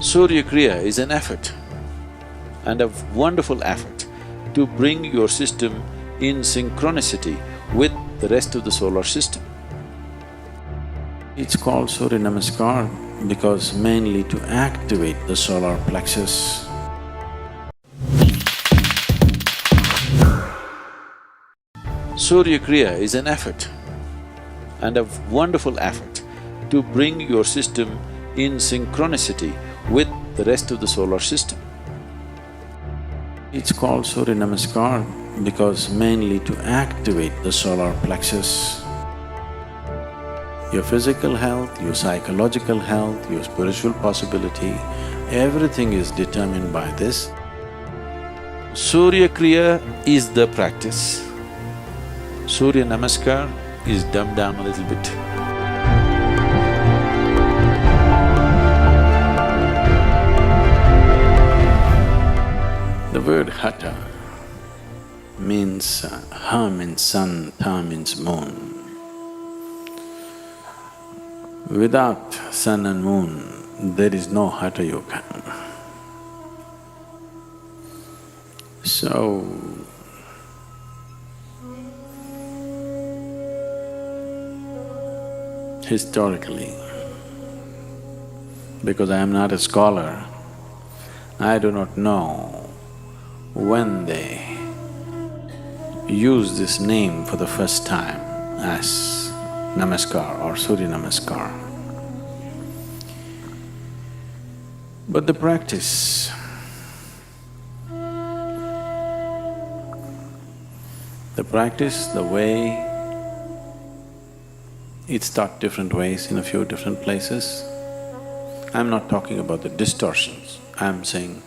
Surya Kriya is an effort, and a wonderful effort, to bring your system in synchronicity with the rest of the solar system. It's called Surya Namaskar because mainly to activate the solar plexus. Surya Kriya is an effort, and a wonderful effort, to bring your system in synchronicity with the rest of the solar system. It's called Surya Namaskar because mainly to activate the solar plexus. Your physical health, your psychological health, your spiritual possibility, everything is determined by this. Surya Kriya is the practice. Surya Namaskar is dumbed down a little bit. The word Hatha means… Ha means sun, Tha means moon. Without sun and moon, there is no Hatha Yoga. So, historically, because I am not a scholar, I do not know when they use this name for the first time as Namaskar or Surya Namaskar. But the practice, the way it's taught different ways in a few different places. I'm not talking about the distortions, I'm saying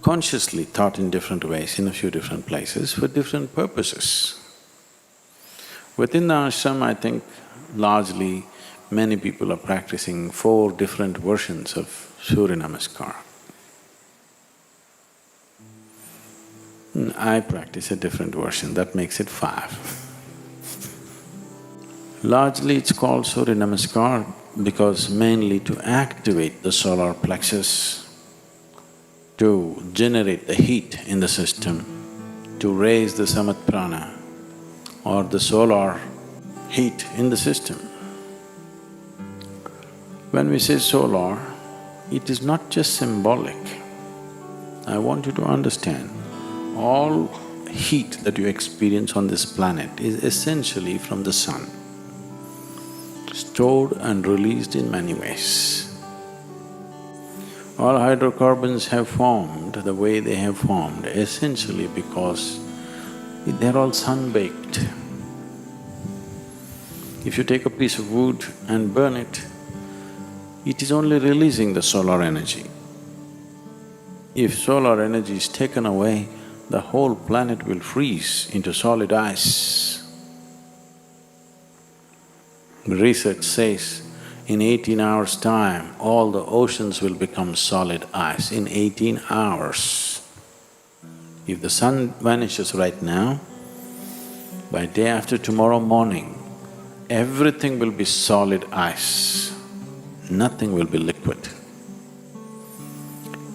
consciously taught in different ways in a few different places for different purposes. Within the ashram, I think largely many people are practicing 4 different versions of Surya Namaskar. I practice a different version, that makes it 5. Largely it's called Surya Namaskar because mainly to activate the solar plexus, to generate the heat in the system, to raise the samat prana or the solar heat in the system. When we say solar, it is not just symbolic. I want you to understand, all heat that you experience on this planet is essentially from the sun, stored and released in many ways. All hydrocarbons have formed the way they have formed essentially because they're all sun-baked. If you take a piece of wood and burn it, it is only releasing the solar energy. If solar energy is taken away, the whole planet will freeze into solid ice. Research says, in 18 hours' time, all the oceans will become solid ice, in 18 hours. If the sun vanishes right now, by day after tomorrow morning, everything will be solid ice, nothing will be liquid.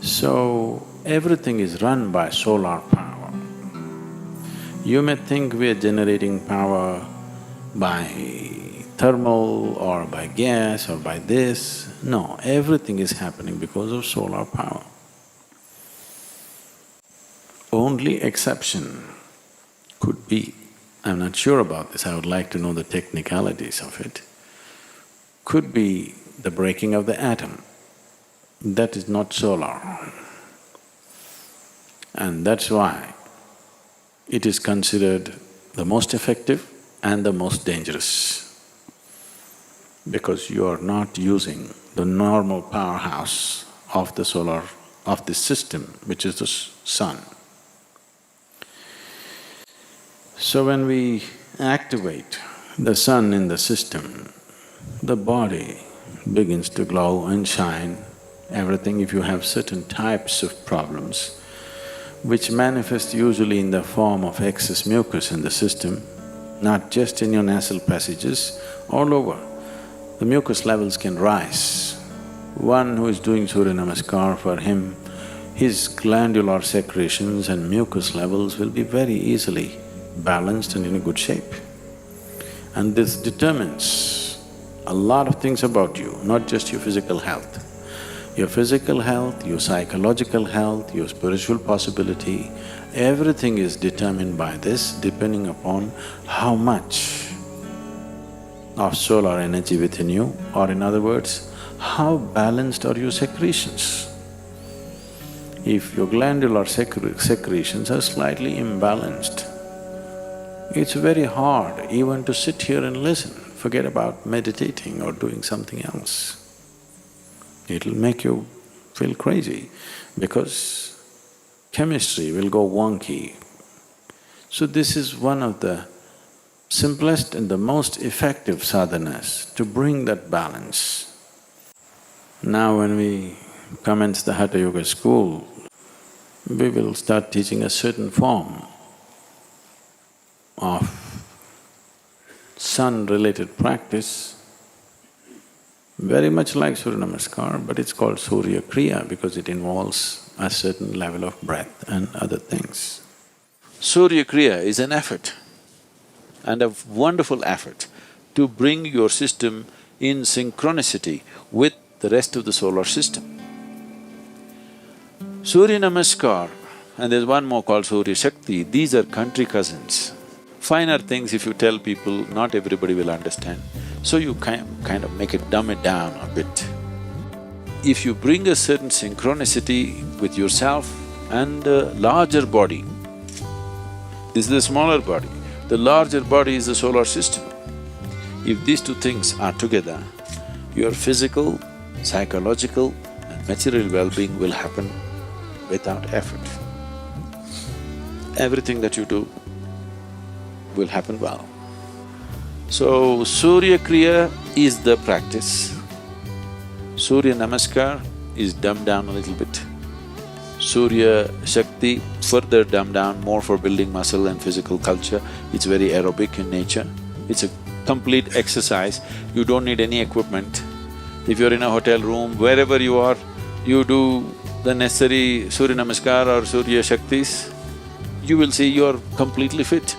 So, everything is run by solar power. You may think we are generating power by thermal or by gas or by this. No, everything is happening because of solar power. Only exception could be, I'm not sure about this, I would like to know the technicalities of it, could be the breaking of the atom. That is not solar. And that's why it is considered the most effective and the most dangerous, because you are not using the normal powerhouse of the solar… of this system, which is the sun. So when we activate the sun in the system, the body begins to glow and shine, everything. If you have certain types of problems, which manifest usually in the form of excess mucus in the system, not just in your nasal passages, all over, the mucus levels can rise. One who is doing Surya Namaskar, for him, his glandular secretions and mucus levels will be very easily balanced and in a good shape. And this determines a lot of things about you, not just your physical health. Your physical health, your psychological health, your spiritual possibility, everything is determined by this, depending upon how much of solar energy within you, or in other words, how balanced are your secretions. If your glandular secretions are slightly imbalanced, it's very hard even to sit here and listen, forget about meditating or doing something else. It'll make you feel crazy because chemistry will go wonky. So this is one of the simplest and the most effective sadhanas to bring that balance. Now when we commence the Hatha Yoga school, we will start teaching a certain form of sun-related practice, very much like Surya Namaskar, but it's called Surya Kriya because it involves a certain level of breath and other things. Surya Kriya is an effort, and a wonderful effort to bring your system in synchronicity with the rest of the solar system. Surya Namaskar, and there's one more called Surya Shakti, these are country cousins. Finer things if you tell people, not everybody will understand. So you kind of dumb it down a bit. If you bring a certain synchronicity with yourself and the larger body, this is the smaller body, the larger body is the solar system. If these two things are together, your physical, psychological and material well-being will happen without effort. Everything that you do will happen well. So, Surya Kriya is the practice. Surya Namaskar is dumbed down a little bit. Surya Shakti, further dumbed down, more for building muscle and physical culture. It's very aerobic in nature. It's a complete exercise. You don't need any equipment. If you're in a hotel room, wherever you are, you do the necessary Surya Namaskar or Surya Shaktis, you will see you're completely fit.